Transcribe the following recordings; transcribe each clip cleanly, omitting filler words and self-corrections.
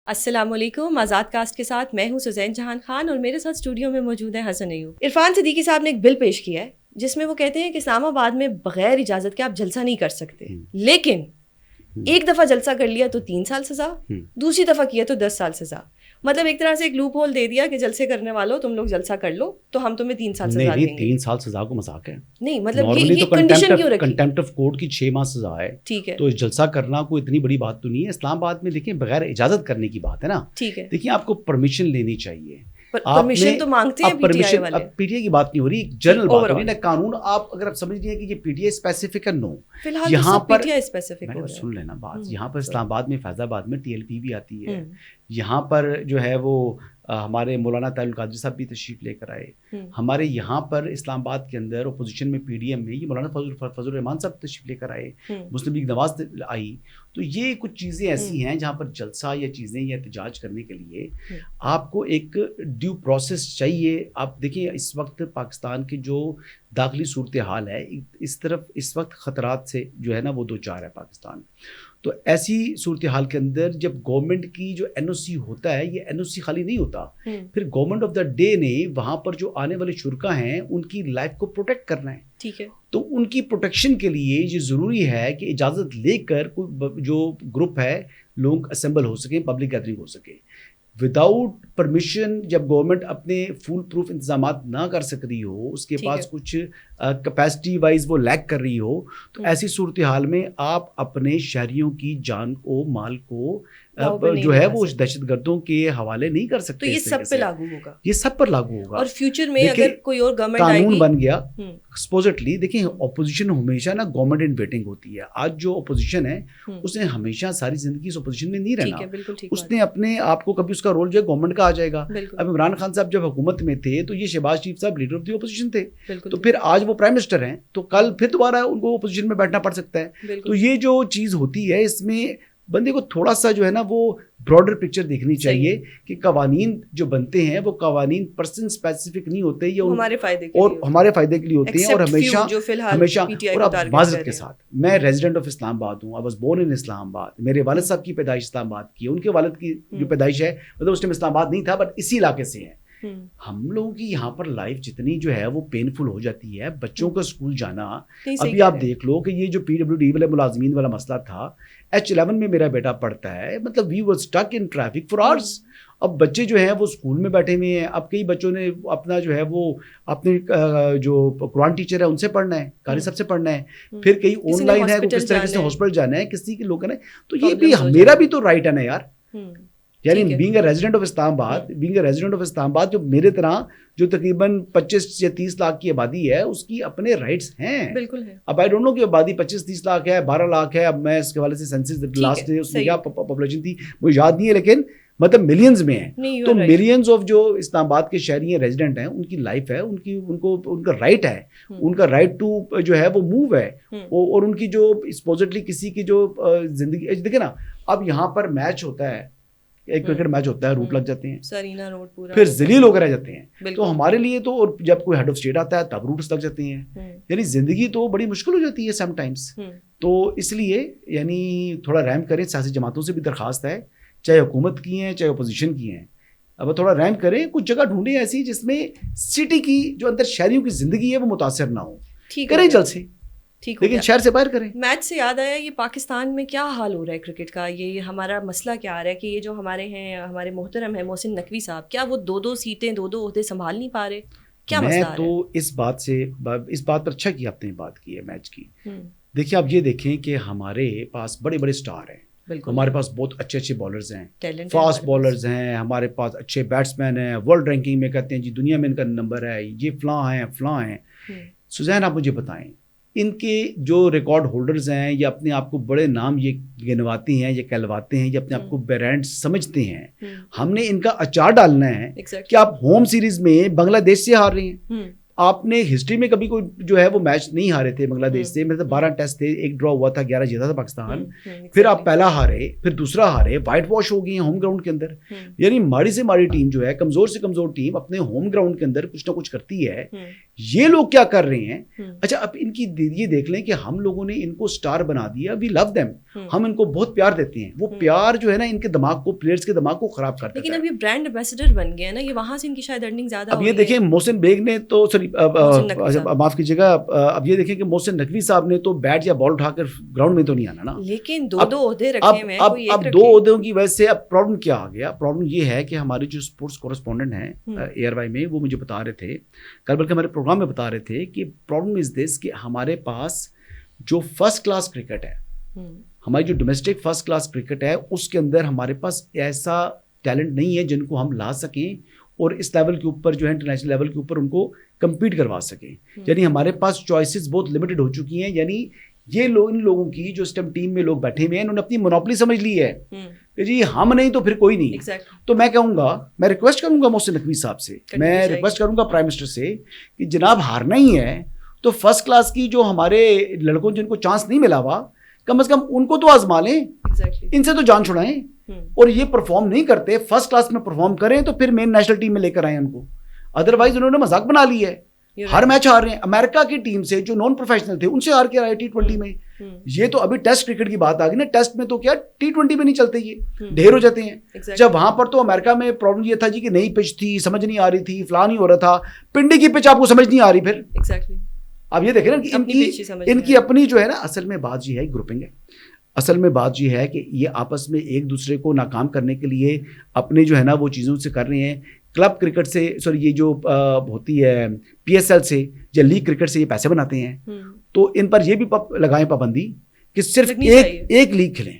السلام علیکم. آزاد کاسٹ کے ساتھ میں ہوں سزین جہان خان اور میرے ساتھ اسٹوڈیو میں موجود ہے حسن ایوب. عرفان صدیقی صاحب نے ایک بل پیش کیا ہے جس میں وہ کہتے ہیں کہ اسلام آباد میں بغیر اجازت کے آپ جلسہ نہیں کر سکتے, لیکن ایک دفعہ جلسہ کر لیا تو 3 سال سزا, دوسری دفعہ کیا تو 10 سال سزا. مطلب ایک طرح سے ایک لوپ ہول دے دیا کہ جلسے کرنے والوں تم لوگ جلسہ کر لو تو ہم تمہیں 3 سال سزا دیں گے. 3 سال سزا کو مذاق ہے نہیں, مطلب یہ کنڈیشن کیوں رکھی؟ کنٹیمپٹ آف کورٹ کی 6 ماہ سزا ہے, ٹھیک ہے, تو جلسہ کرنا کوئی اتنی بڑی بات تو نہیں ہے. اسلام آباد میں دیکھیں بغیر اجازت کرنے کی بات ہے نا, ٹھیک ہے. دیکھیں آپ کو پرمیشن لینی چاہیے, پرمیشن تو مانگتے ہیں پی ٹی آئی والے. پی ٹی آئی کی بات نہیں ہو رہی, جنرل بات ہو رہی ہے. قانون آپ اگر آپ سمجھ رہی ہیں کہ یہ پی ٹی آئی اسپیسیفک ہے, نو, فی الحال یہاں پر پی ٹی آئی اسپیسیفک ہو رہا ہے. سن لینا بات, یہاں پر اسلام آباد میں فیض آباد میں ٹی ایل پی بھی آتی ہے, یہاں پر جو ہے وہ ہمارے مولانا طاہر القادری صاحب بھی تشریف لے کر آئے. ہمارے یہاں پر اسلام آباد کے اندر اپوزیشن میں پی ڈی ایم میں یہ مولانا فضل الرحمان صاحب تشریف لے کر آئے, مسلم لیگ نواز آئی. تو یہ کچھ چیزیں ایسی ہیں جہاں پر جلسہ یا چیزیں یا احتجاج کرنے کے لیے آپ کو ایک ڈیو پروسیس چاہیے. آپ دیکھیں اس وقت پاکستان کی جو داخلی صورتحال ہے, اس طرف اس وقت خطرات سے جو ہے نا وہ دو چار ہے پاکستان. تو ایسی صورتحال کے اندر جب گورنمنٹ کی جو این او سی ہوتا ہے, یہ این او سی خالی نہیں ہوتا, پھر گورنمنٹ آف دا ڈے نے وہاں پر جو آنے والے شرکا ہیں ان کی لائف کو پروٹیکٹ کرنا ہے. ٹھیک ہے, تو ان کی پروٹیکشن کے لیے یہ ضروری ہے کہ اجازت لے کر کوئی جو گروپ ہے لوگ اسمبل ہو سکیں, پبلک گیدرنگ ہو سکے. وداؤٹ پرمیشن جب گورنمنٹ اپنے فول پروف انتظامات نہ کر سک رہی ہو, اس کے پاس کچھ کیپیسٹی وائز وہ لیک کر رہی ہو, تو ایسی صورتحال میں آپ اپنے شہریوں کی جان کو, مال کو جو ہے وہ دہشت گردوں کے حوالے نہیں کر سکتے. تو یہ سب پہ لاگو ہوگا, یہ سب پر لاگو ہوگا. اور فیوچر میں اگر کوئی اور گورنمنٹ آئے گی, قانون بن گیا سپوزٹلی. دیکھیں اپوزیشن ہمیشہ نا گورنمنٹ ان ویٹنگ ہوتی ہے. آج جو اپوزیشن ہے اس نے ہمیشہ ساری زندگی اس اپوزیشن میں نہیں رہنا, اس نے اپنے آپ کو کبھی اس کا رول جو ہے گورنمنٹ کا آ جائے گا. اب عمران خان صاحب جب حکومت میں تھے تو یہ شہباز شریف صاحب لیڈر آف دی اپوزیشن تھے, تو پھر آج وہ پرائم منسٹر ہیں, تو کل پھر دوبارہ ان کو اپوزیشن میں بیٹھنا پڑ سکتا ہے. تو یہ جو چیز ہوتی ہے اس میں بندے کو تھوڑا سا جو ہے نا وہ براڈر پکچر دیکھنی چاہیے کہ قوانین جو بنتے ہیں وہ قوانین پرسن اسپیسیفک نہیں ہوتے, یہ ہمارے فائدے کے لیے ہوتے ہیں. اور ہمیشہ اور اب معذرت کے ساتھ, میں ریزیڈنٹ آف اسلام آباد ہوں, آئی واز بورن ان اسلام آباد. میرے والد صاحب کی پیدائش اسلام آباد کی ہے, ان کے والد کی جو پیدائش ہے مطلب اس ٹائم اسلام آباد نہیں تھا بٹ اسی علاقے سے ہیں. ہم لوگوں کی یہاں پر لائف جتنی جو ہے وہ پینفل ہو جاتی ہے, بچوں کا اسکول جانا. ابھی آپ دیکھ لو کہ یہ جو پی ڈبلیو ڈی والے ملازمین والا مسئلہ تھا, H11 میں میرا بیٹا پڑھتا ہے, مطلب we are stuck in traffic for hours. اب بچے جو ہیں وہ اسکول میں بیٹھے ہوئے ہیں. اب کئی بچوں نے اپنا جو ہے وہ اپنے جو قرآن ٹیچر ہے ان سے پڑھنا ہے, قاری صاحب سے پڑھنا ہے, پھر کئی آن لائن ہے, کس طرح سے ہاسپٹل جانا ہے, کسی کے لوگ ہیں. تو یہ بھی میرا بھی تو رائٹ ہے نا یار, یعنی بینگ اے ریزیڈنٹ آف اسلام آباد, جو میرے طرح جو تقریباً 25 یا 30 لاکھ کی آبادی ہے اس کی اپنے رائٹس ہیں. بالکل ہے. اب آئی ڈونٹ نو کہ آبادی 25-30 لاکھ ہے, 12 لاکھ ہے. اب میں اس کے حوالے سے سینسس لاسٹ اس میں کیا پاپولیشن تھی مجھے یاد نہیں ہے, لیکن مطلب ملینز میں ہیں. تو ملینز آف جو اسلام آباد کے شہری ہیں, ریزیڈنٹ ہیں, ان کی لائف ہے, ان کا رائٹ ہے, ان کا رائٹ ٹو جو ہے وہ موو ہے. اور ان کی جو سپوزٹلی کسی کی جو زندگی دیکھیں نا, اب یہاں پر میچ ہوتا ہے, ایک کرکٹ میچ ہوتا ہے, روٹ لگ جاتے ہیں, سرینا روڈ پورا, پھر ذلیل ہو کر رہ جاتے ہیں. تو ہمارے لیے تو, اور جب کوئی ہیڈ آف اسٹیٹ آتا ہے تب روٹس لگ جاتے ہیں. یعنی زندگی تو بڑی مشکل ہو جاتی ہے سم ٹائمس. تو اس لیے یعنی تھوڑا رحم کریں. سیاسی جماعتوں سے بھی درخواست ہے, چاہے حکومت کی ہیں چاہے اپوزیشن کی ہیں, اب تھوڑا رحم کریں, کچھ جگہ ڈھونڈیں ایسی جس میں سٹی کی جو اندر شہریوں کی زندگی ہے وہ متاثر نہ ہو. کریں جلد سے, لیکن شہر سے باہر کریں. میچ سے یاد آیا, یہ پاکستان میں کیا حال ہو رہا ہے کرکٹ کا, یہ ہمارا مسئلہ کیا آ رہا ہے کہ یہ جو ہمارے ہیں, ہمارے محترم ہیں محسن نقوی صاحب, کیا وہ 2 سیٹیں 2 عہدے سنبھال نہیں پا رہے, کیا مسئلہ ہے؟ میں تو اس بات پر اچھا کی آپ نے بات کی ہے میچ کی. دیکھیے آپ یہ دیکھیں کہ ہمارے پاس بڑے بڑے سٹار ہیں, ہمارے پاس بہت اچھے بالرز ہیں, فاسٹ بالرز ہیں, ہمارے پاس اچھے بیٹسمین ہیں, ورلڈ رینکنگ میں کہتے ہیں جی دنیا میں ان کا نمبر ہے, یہ فلاں ہیں. سزین آپ مجھے بتائیں, ان کے جو ریکارڈ ہولڈرز ہیں یا اپنے آپ کو بڑے نام یہ گنواتے ہیں یا کہلواتے ہیں یا اپنے آپ کو برانڈ سمجھتے ہیں, ہم نے ان کا اچار ڈالنا ہے کہ آپ ہوم سیریز میں بنگلہ دیش سے ہار رہے ہیں. آپ نے ہسٹری میں کبھی کوئی جو ہے وہ میچ نہیں ہارے تھے بنگلہ دیش سے, مطلب 12 ٹیسٹ تھے, 1 ڈرا ہوا تھا, 11 جیتا تھا پاکستان. پھر آپ پہلا ہارے, پھر دوسرا ہارے, وائٹ واش ہو گئی ہیں ہوم گراؤنڈ کے اندر. یعنی ماڑی سے ماڑی ٹیم جو ہے, کمزور سے کمزور ٹیم اپنے ہوم گراؤنڈ کے اندر کچھ نہ کچھ کرتی ہے. یہ لوگ کیا کر رہے ہیں. اچھا اب ان کی یہ دیکھ لیں کہ ہم لوگوں نے ان کو سٹار بنا دیا, وی لو دیم, ہم ان کو بہت پیار دیتے ہیں, وہ پیار جو ہے نا ان کے دماغ کو, پلیئرز کے دماغ کو خراب کرتا ہے. لیکن اب یہ برانڈ ایمبیسڈر بن گیا نا, یہ وہاں سے ان کی شاید ارننگ زیادہ. اب یہ دیکھیں محسن بیگ نے تو سوری معاف کیجیے گا, اب یہ دیکھیں کہ محسن نقوی صاحب نے تو بیٹ یا بال اٹھا کر گراؤنڈ میں تو نہیں آنا نا, لیکن دو عہدے رکھے ہیں. اب 2 عہدوں کی وجہ سے اب پرابلم کیا آ گیا. پرابلم یہ ہے کہ ہمارے جو اسپورٹس کورسپونڈنٹ ہیں ARY میں, وہ مجھے بتا رہے تھے کل, بلکہ ہمارے پروگرام میں بتا رہے تھے کہ پرابلم از دس کہ ہمارے پاس جو فرسٹ کلاس کرکٹ ہے, ہماری جو ڈومیسٹک فرسٹ کلاس کرکٹ ہے, اس کے اندر ہمارے پاس ایسا ٹیلنٹ نہیں ہے جن کو ہم لا سکیں اور اس لیول کے اوپر جو ہے انٹرنیشنل لیول کے اوپر ان کو کمپیٹ کروا سکیں. یعنی ہمارے پاس چوائسیز بہت لمیٹڈ ہو چکی ہیں. یعنی یہ لوگ, ان لوگوں کی جو اس ٹائم ٹیم میں لوگ بیٹھے ہوئے ہیں, انہوں نے اپنی مونوپلی سمجھ لی ہے کہ جی ہم نہیں تو پھر کوئی نہیں. تو میں کہوں گا, میں ریکویسٹ کروں گا محسن نقوی صاحب سے, میں ریکویسٹ کروں گا پرائم منسٹر سے کہ جناب ہارنا ہی ہے تو فرسٹ کلاس کی جو ہمارے لڑکوں جن کو چانس نہیں ملا ہوا, کم از کم ان کو تو آزما لیں, ان سے تو جان چھڑائیں. اور یہ پرفارم نہیں کرتے, فرسٹ کلاس میں پرفارم کریں تو پھر مین نیشنل ٹیم میں لے کر آئیں ان کو. ادروائز انہوں نے مذاق بنا لی ہے, ہر میچ ہار رہے ہیں. امریکہ کی ٹیم سے جو نان پروفیشنل تھے ان سے ہار کے آئے T20 میں. یہ تو ابھی ٹیسٹ کرکٹ کی بات آ گئی نا, ٹیسٹ میں تو کیا T20 میں نہیں چلتے, یہ ڈھیر ہو جاتے ہیں. جب وہاں پر تو امریکہ میں پرابلم یہ تھا جی کہ نئی پچ تھی, سمجھ نہیں آ رہی تھی, فلاں نہیں ہو رہا تھا. پنڈی کی پچ آپ کو سمجھ نہیں آ رہی پھر. اب یہ دیکھیں نا کہ ان کی اپنی جو ہے نا, اصل میں بات یہ ہے گروپنگ ہے. اصل میں بات یہ ہے کہ یہ آپس میں ایک دوسرے کو ناکام کرنے کے لیے اپنے جو ہے نا وہ چیزوں سے کر رہے ہیں. کلب کرکٹ سے, سوری یہ جو ہوتی ہے PSL سے یا لیگ کرکٹ سے یہ پیسے بناتے ہیں. تو ان پر یہ بھی لگائیں پابندی کہ صرف ایک لیگ کھلیں,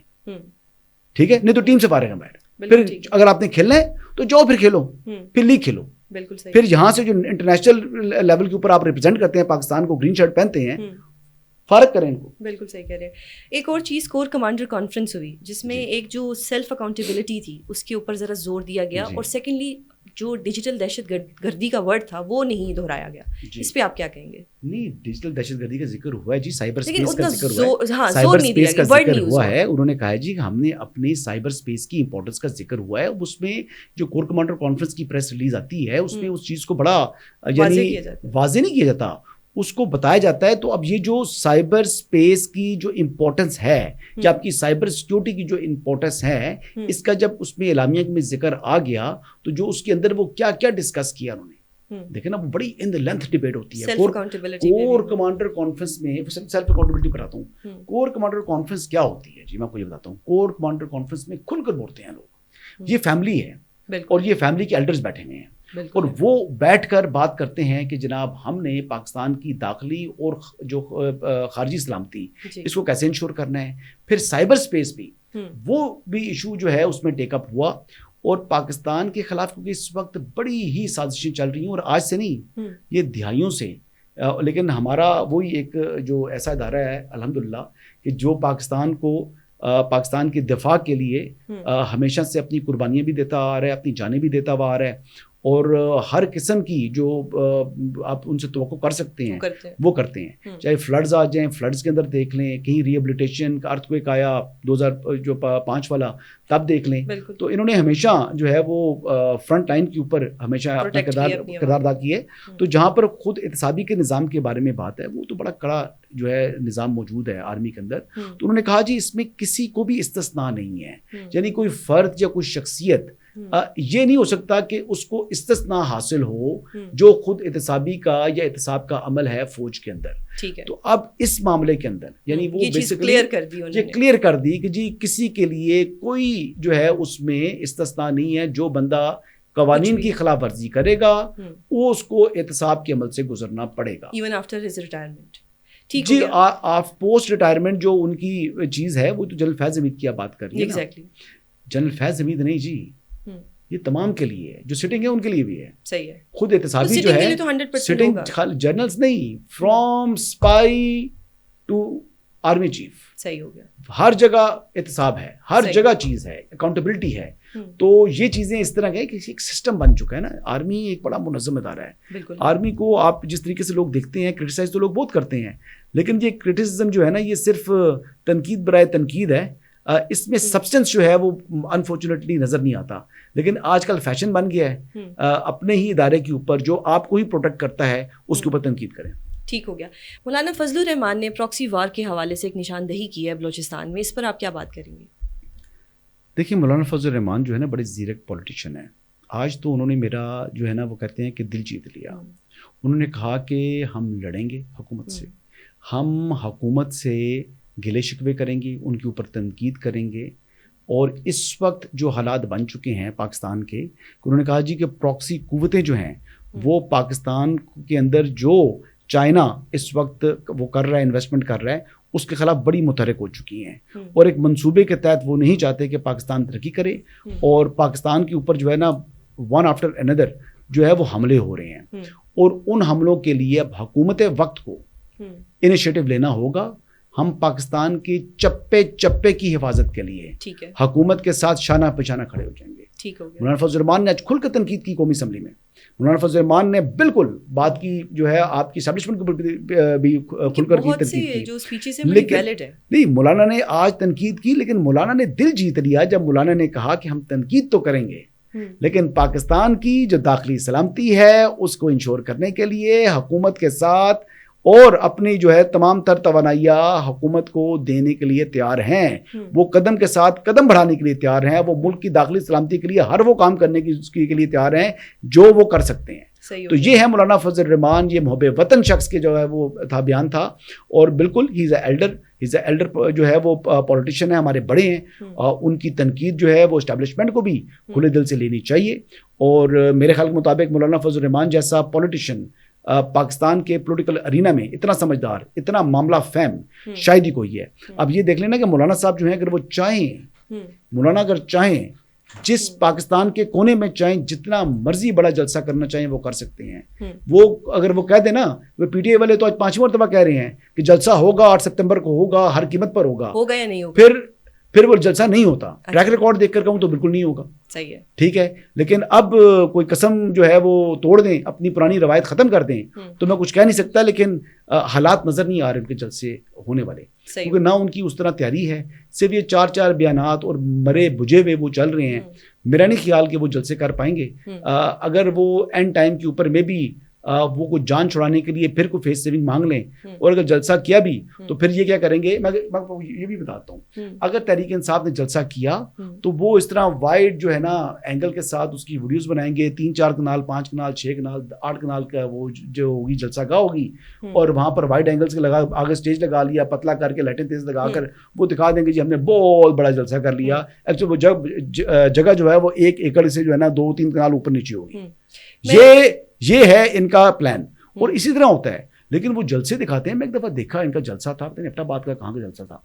ٹھیک ہے, نہیں تو ٹیم سے فارغ ہیں بیٹھ. پھر اگر آپ نے کھیلنا ہے تو جاؤ پھر کھیلو, پھر لیگ کھیلو. پھر یہاں سے جو انٹرنیشنل لیول کے اوپر آپ ریپرزینٹ کرتے ہیں پاکستان کو, گرین شرٹ پہنتے ہیں, فارغ کریں ان کو. بالکل صحیح کہہ رہے ہیں. ایک اور چیز کور کمانڈر کانفرنس ہوئی جس میں ایک جو سیلف اکاؤنٹیبلٹی تھی اس کے اوپر ذرا زور دیا گیا, اور سیکنڈلی جو ڈیجیٹل دہشت گردی کا ورڈ تھا وہ نہیں دہرایا گیا. اس پہ آپ کیا کہیں گے؟ نہیں, ڈیجیٹل دہشت گردی کا ذکر ہوا ہے جی, سائبر اسپیس کا ذکر ہوا ہے, سائبر اسپیس کا ذکر ہوا ہے. انہوں نے کہا ہے جی ہم نے اپنے سائبر اسپیس کی امپورٹنس کا ذکر ہوا ہے. اس میں جو کور کمانڈر کانفرنس کی پریس ریلیز آتی ہے اس میں اس چیز کو بڑا یعنی واضح نہیں کیا جاتا, اس کو بتایا جاتا ہے. تو اب یہ جو سائبر اسپیس کی جو امپورٹنس ہے یا آپ کی سائبر سیکیورٹی کی جو امپورٹنس ہے, اس کا جب اس میں اعلامیہ میں ذکر آ گیا تو جو اس کے اندر وہ کیا کیا ڈسکس کیا انہوں نے, دیکھیں نا وہ بڑی ان دی لینتھ ڈیبیٹ ہوتی ہے. کور کمانڈر کانفرنس میں سیلف اکاؤنٹیبلٹی پر آتا ہوں. کور کمانڈر کانفرنس کیا ہوتی ہے جی, میں آپ کو یہ بتاتا ہوں. کور کمانڈر کانفرنس میں کھل کر بولتے ہیں لوگ, یہ فیملی ہے اور یہ فیملی کے ایلڈرز بیٹھے ہوئے ہیں, اور وہ بیٹھ کر بات کرتے ہیں کہ جناب ہم نے پاکستان کی داخلی اور جو خارجی سلامتی اس کو کیسے انشور کرنا ہے. پھر سائبر اسپیس بھی وہ بھی ایشو جو ہے اس میں ٹیک اپ ہوا, اور پاکستان کے خلاف کیونکہ اس وقت بڑی ہی سازشیں چل رہی ہیں, اور آج سے نہیں یہ دہائیوں سے. لیکن ہمارا وہی ایک جو ایسا ادارہ ہے الحمدللہ کہ جو پاکستان کے دفاع کے لیے ہمیشہ سے اپنی قربانیاں بھی دیتا آ رہا ہے, اپنی جانیں بھی دیتا ہوا آ رہا ہے, اور ہر قسم کی جو آپ ان سے توقع کر سکتے ہیں وہ کرتے ہیں. چاہے فلڈز آ جائیں, فلڈز کے اندر دیکھ لیں, کہیں ریہیبلیٹیشن کا ارتھکویک آیا 2005 والا, تب دیکھ لیں. تو انہوں نے ہمیشہ جو ہے وہ فرنٹ لائن کے اوپر ہمیشہ اپنا کردار ادا کیے. تو جہاں پر خود احتسابی کے نظام کے بارے میں بات ہے, وہ تو بڑا کڑا جو ہے نظام موجود ہے آرمی کے اندر. تو انہوں نے کہا جی اس میں کسی کو بھی استثناء نہیں ہے, یعنی کوئی فرد یا کوئی شخصیت یہ نہیں ہو سکتا کہ اس کو استثناء حاصل ہو جو خود احتسابی کا یا احتساب کا عمل ہے فوج کے اندر. تو اب اس معاملے کے اندر یعنی وہ کلیئر کر دی کہ جی کسی کے لیے کوئی جو ہے اس میں استثناء نہیں ہے. جو بندہ قوانین کی خلاف ورزی کرے گا وہ اس کو احتساب کے عمل سے گزرنا پڑے گا, ایون آفٹر ہز ریٹائرمنٹ. جی پوسٹ ریٹائرمنٹ جو ان کی چیز ہے وہ تو جنرل فیض حمید کی آپ بات کر رہی ہیں. جنرل فیض حمید نہیں جی, یہ تمام کے لیے ہے, جو سٹنگ ہے ان کے لیے بھی ہے. صحیح ہے, خود احتسابی جو ہے سٹنگ جنرلز نہیں, from spy to army chief, صحیح ہو گیا. ہر جگہ احتساب ہے, ہر جگہ چیز ہے, اکاؤنٹیبلٹی ہے. تو یہ چیزیں اس طرح ہے کہ ایک سسٹم بن چکا ہے نا. آرمی ایک بڑا منظم ادارہ ہے. آرمی کو آپ جس طریقے سے لوگ دیکھتے ہیں, کرٹیسائز تو لوگ بہت کرتے ہیں, لیکن یہ کرٹیسزم جو ہے نا یہ صرف تنقید برائے تنقید ہے. اس میں سبسٹنس جو ہے وہ انفارچونیٹلی نظر نہیں آتا. لیکن آج کل فیشن بن گیا ہے اپنے ہی ادارے کے اوپر جو آپ کو ہی پروٹیکٹ کرتا ہے اس کے اوپر تنقید کریں. ٹھیک ہو گیا. مولانا فضل الرحمان نے پراکسی وار کے حوالے سے ایک نشاندہی کی ہے بلوچستان میں, اس پر آپ کیا بات کریں گے؟ دیکھیے مولانا فضل الرحمان جو ہے نا بڑے زیرک پولیٹیشین ہیں. آج تو انہوں نے میرا جو ہے نا وہ کہتے ہیں کہ دل جیت لیا. انہوں نے کہا کہ ہم لڑیں گے حکومت سے, ہم حکومت سے گلے شکوے کریں گے, ان کے اوپر تنقید کریں گے. اور اس وقت جو حالات بن چکے ہیں پاکستان کے, انہوں نے کہا جی کہ پراکسی قوتیں جو ہیں وہ پاکستان کے اندر جو چائنا اس وقت وہ کر رہا ہے, انویسٹمنٹ کر رہا ہے, اس کے خلاف بڑی متحرک ہو چکی ہیں. اور ایک منصوبے کے تحت وہ نہیں چاہتے کہ پاکستان ترقی کرے, اور پاکستان کے اوپر جو ہے نا ون آفٹر اندر جو ہے وہ حملے ہو رہے ہیں. اور ان حملوں کے لیے اب حکومت وقت کو انیشیٹو لینا ہوگا. ہم پاکستان کے چپے چپے کی حفاظت کے لیے حکومت کے ساتھ شانہ پہ شانہ کھڑے ہو جائیں گے. مولانا فضل الرحمان نے آج کھل کر تنقید کی قومی اسمبلی میں. مولانا فضل الرحمان نے بالکل بات کی جو ہے آپ کی اسٹیبلشمنٹ کے اوپر بھی کھل کر کی تنقید کی. نہیں, مولانا نے آج تنقید کی لیکن مولانا نے دل جیت لیا جب مولانا نے کہا کہ ہم تنقید تو کریں گے لیکن پاکستان کی جو داخلی سلامتی ہے اس کو انشور کرنے کے لیے حکومت کے ساتھ اور اپنی جو ہے تمام تر توانائیاں حکومت کو دینے کے لیے تیار ہیں. وہ قدم کے ساتھ قدم بڑھانے کے لیے تیار ہیں. وہ ملک کی داخلی سلامتی کے لیے ہر وہ کام کرنے کے لیے تیار ہیں جو وہ کر سکتے ہیں. تو یہ ہے مولانا فضل الرحمان, یہ محب وطن شخص کے جو ہے وہ تھا بیان تھا. اور بالکل ہی از اے ایلڈر جو ہے وہ پولیٹیشین ہے, ہمارے بڑے ہیں. ان کی تنقید جو ہے وہ اسٹیبلشمنٹ کو بھی کھلے دل سے لینی چاہیے. اور میرے خیال کے مطابق مولانا فضل الرحمان جیسا پولیٹیشین پاکستان کے پولیٹیکل ارینا میں اتنا سمجھدار, اتنا معاملہ فہم شاید ہی کوئی ہے. اب یہ دیکھ لینا کہ مولانا صاحب جو ہیں اگر وہ چاہیں, مولانا اگر چاہیں جس پاکستان کے کونے میں چاہیں جتنا مرضی بڑا جلسہ کرنا چاہیں وہ کر سکتے ہیں. وہ اگر وہ کہہ دیں نا, وہ پی ٹی آئی والے تو آج 5 مرتبہ کہہ رہے ہیں کہ جلسہ ہوگا 8 ستمبر کو ہوگا, ہر قیمت پر ہوگا یا نہیں ہوگا, پھر وہ جلسہ نہیں ہوتا. ٹریک ریکارڈ دیکھ کر کہوں تو بالکل نہیں ہوگا. صحیح ہے, ٹھیک ہے. لیکن اب کوئی قسم جو ہے وہ توڑ دیں, اپنی پرانی روایت ختم کر دیں تو میں کچھ کہہ نہیں سکتا. لیکن حالات نظر نہیں آ رہے ان کے جلسے ہونے والے, کیونکہ نہ ان کی اس طرح تیاری ہے. صرف یہ 4 بیانات اور مرے بجھے ہوئے وہ چل رہے ہیں. میرا نہیں خیال کہ وہ جلسے کر پائیں گے. اگر وہ اینڈ ٹائم کے اوپر میں بھی وہ کو جان چھڑانے کے لیے پھر کوئی فیس سیونگ مانگ لیں اور اگر جلسہ کیا بھی تو پھر یہ کیا کریں گے. میں یہ بھی بتاتا ہوں, اگر تحریک انصاف نے جلسہ کیا تو وہ اس طرح وائڈ جو ہے نا اینگل کے ساتھ اس کی ویڈیوز بنائیں گے, 3-4 کنال 5 کنال 6 کنال 8 کنال کا وہ جو ہوگی جلسہ گاہ ہوگی, اور وہاں پر وائڈ اینگلس کے لگا آگے اسٹیج لگا لیا, پتلا کر کے لائٹیں تیز لگا کر وہ دکھا دیں گے جی ہم نے بہت بڑا جلسہ کر لیا. ایکچولی وہ جگہ جو ہے وہ 1 ایکڑ سے جو ہے نا 2-3 کنال اوپر نیچے ہوگی. یہ ہے ان کا پلان, اور اسی طرح ہوتا ہے. لیکن وہ جلسے دکھاتے ہیں. میں ایک دفعہ دیکھا ان کا جلسہ تھا, پتہ نہیں اپنا بات کا کہاں کا جلسہ تھا,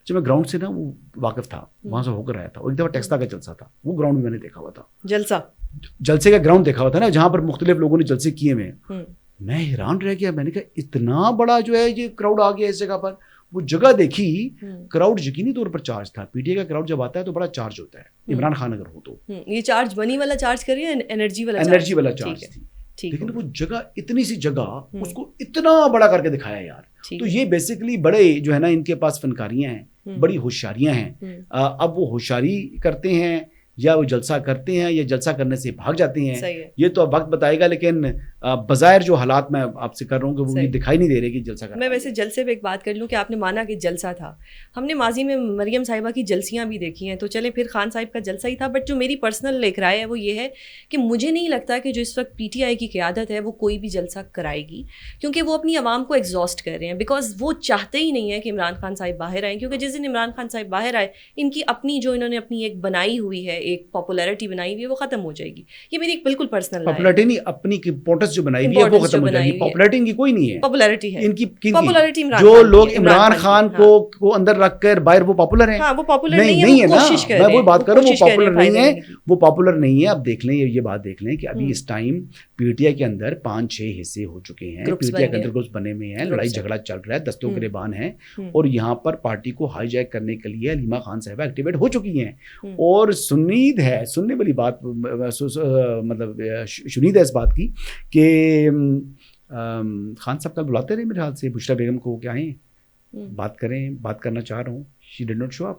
جب میں گراؤنڈ سے نا وہ واقف تھا, وہاں سے ہو کر آیا تھا. ایک دفعہ ٹیکسلا کا جلسہ تھا, وہ گراؤنڈ میں میں نے دیکھا ہوا تھا. جلسے کا گراؤنڈ دیکھا ہوا تھا نا, جہاں پر مختلف لوگوں نے جلسے کیے ہوئے ہیں. میں حیران رہ گیا. میں نے کہا اتنا بڑا جو ہے یہ کراؤڈ آ گیا اس جگہ پر. وہ جگہ دیکھی, کراؤڈ یقینی طور پر چارج تھا. پی ٹی آئی کا کراؤڈ جب آتا ہے تو بڑا چارج ہوتا ہے. عمران خان اگر ہو تو یہ چارج منی والا چارج کر رہی ہے, انرجی والا چارج تھی. لیکن وہ جگہ اتنی سی جگہ اس کو اتنا بڑا کر کے دکھایا یار. تو یہ بیسیکلی بڑے جو ہے نا ان کے پاس فنکاریاں ہیں, بڑی ہوشیاریاں ہیں. اب وہ ہوشیاری کرتے ہیں یا وہ جلسہ کرتے ہیں یا جلسہ کرنے سے بھاگ جاتے ہیں, یہ تو اب وقت بتائے گا. لیکن بظاہر جو حالات میں آپ سے کر رہا ہوں کہ وہ یہ دکھائی نہیں دے رہے کہ جلسہ. میں ویسے جلسے پہ ایک بات کر لوں کہ آپ نے مانا کہ جلسہ تھا. ہم نے ماضی میں مریم صاحبہ کی جلسیاں بھی دیکھی ہیں, تو چلے پھر خان صاحب کا جلسہ ہی تھا. بٹ جو میری پرسنل ایک رائے ہے وہ یہ ہے کہ مجھے نہیں لگتا کہ جو اس وقت پی ٹی آئی کی قیادت ہے وہ کوئی بھی جلسہ کرائے گی, کیونکہ وہ اپنی عوام کو ایگزاسٹ کر رہے ہیں. بیکاز وہ چاہتے ہی نہیں ہے کہ عمران خان صاحب باہر آئیں, کیونکہ جس دن عمران خان صاحب باہر آئے ان کی اپنی جو انہوں نے اپنی ایک بنائی ہوئی ہے, ایک پاپولیرٹی بنائی ہوئی ہے, وہ ختم ہو جائے گی. یہ میری ایک بالکل پرسنل پاپولیرٹی نہیں, اپنی امپورٹنس جو بنائی ہوئی ہے وہ ختم ہو جائے گی. پاپولیرٹی ان کی کوئی نہیں ہے, پاپولیرٹی ہے ان کی پاپولیرٹی. جو لوگ عمران خان کو اندر رکھ کر باہر وہ پاپولر ہیں, وہ پاپولر نہیں ہے نا. میں وہ بات کروں, وہ پاپولر نہیں ہے, وہ پاپولر نہیں ہے. اب دیکھ لیں, یہ بات دیکھ لیں کہ ابھی اس ٹائم پی ٹی آئی کے اندر 5-6 حصے ہو چکے ہیں. پی ٹی آئی کے اندر گروپس بنے ہوئے ہیں, لڑائی جھگڑا چل رہا ہے, دستوں گریبان ہیں, اور یہاں پر پارٹی کو ہائی جیک کرنے کے لیے علیمہ خان صاحبہ ایکٹیویٹ ہو چکی ہیں. اور سنید ہے, سننے والی بات مطلب شنید ہے اس بات کی کہ خان صاحب کا بلاتے رہے میرے حال سے بشرا بیگم کو کہ آئیں بات کریں, بات کرنا چاہ رہا ہوں. شی ڈڈ ناٹ شو اپ.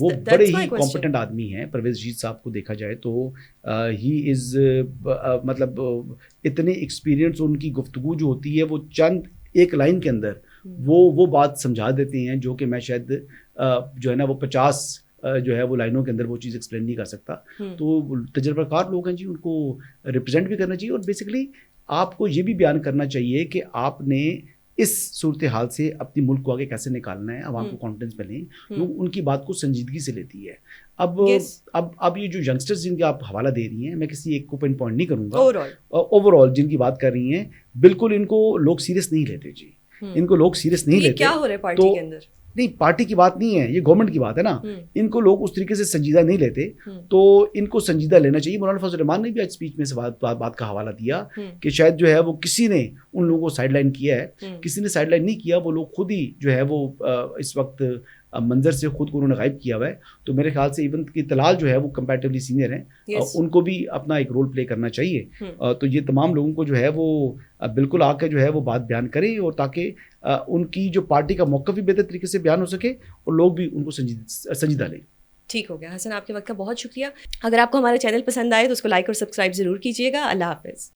وہ بڑے ہی کمپیٹنٹ آدمی ہیں. پرویز رشید صاحب کو دیکھا جائے تو ہی از مطلب اتنے ایکسپیرئنس, ان کی گفتگو جو ہوتی ہے وہ چند ایک لائن کے اندر وہ بات سمجھا دیتے ہیں جو کہ میں شاید جو ہے نا وہ 50 جو ہے وہ لائنوں کے اندر وہ چیز ایکسپلین نہیں کر سکتا. تو تجربہ کار لوگ ہیں جی, ان کو ریپرزینٹ بھی کرنا چاہیے, اور بیسیکلی آپ کو یہ بھی بیان کرنا چاہیے کہ آپ نے اس صورتحال سے اپنی ملک کو آگے کیسے نکالنا ہے, عوام کو کانفیڈنس میں لیں. لوگ ان کی بات کو سنجیدگی سے لیتی ہے. اب یہ جو ینگسٹرز جن کا آپ حوالہ دے رہی ہیں, میں کسی ایک کو پن پوائنٹ نہیں کروں گا, اوور آل جن کی بات کر رہی ہیں, بالکل ان کو لوگ سیریس نہیں لیتے جی, ان کو لوگ سیریس نہیں لیتے. کیا ہو رہا ہے پارٹی کے اندر؟ نہیں, پارٹی کی بات نہیں ہے, یہ گورنمنٹ کی بات ہے نا. ان کو لوگ اس طریقے سے سنجیدہ نہیں لیتے, تو ان کو سنجیدہ لینا چاہیے. مولانا فضل الرحمان نے بھی آج اسپیچ میں سے بات کا حوالہ دیا کہ شاید جو ہے وہ کسی نے ان لوگوں کو سائڈ لائن کیا ہے, کسی نے سائڈ لائن نہیں کیا, وہ لوگ خود ہی جو ہے وہ اس وقت منظر سے خود کو انہوں نے غائب کیا ہوا ہے. تو میرے خیال سے ایون کہ طلال جو ہے وہ کمپیریٹیولی سینئر ہیں, ان کو بھی اپنا ایک رول پلے کرنا چاہیے. تو یہ تمام لوگوں کو جو ہے وہ بالکل آ کے جو ہے وہ بات بیان کریں, اور تاکہ ان کی جو پارٹی کا موقف بھی بہتر طریقے سے بیان ہو سکے اور لوگ بھی ان کو سنجیدہ لیں. ٹھیک ہو گیا حسن, آپ کے وقت کا بہت شکریہ. اگر آپ کو ہمارا چینل پسند آئے تو اس کو لائک اور سبسکرائب ضرور کیجیے گا. اللہ حافظ.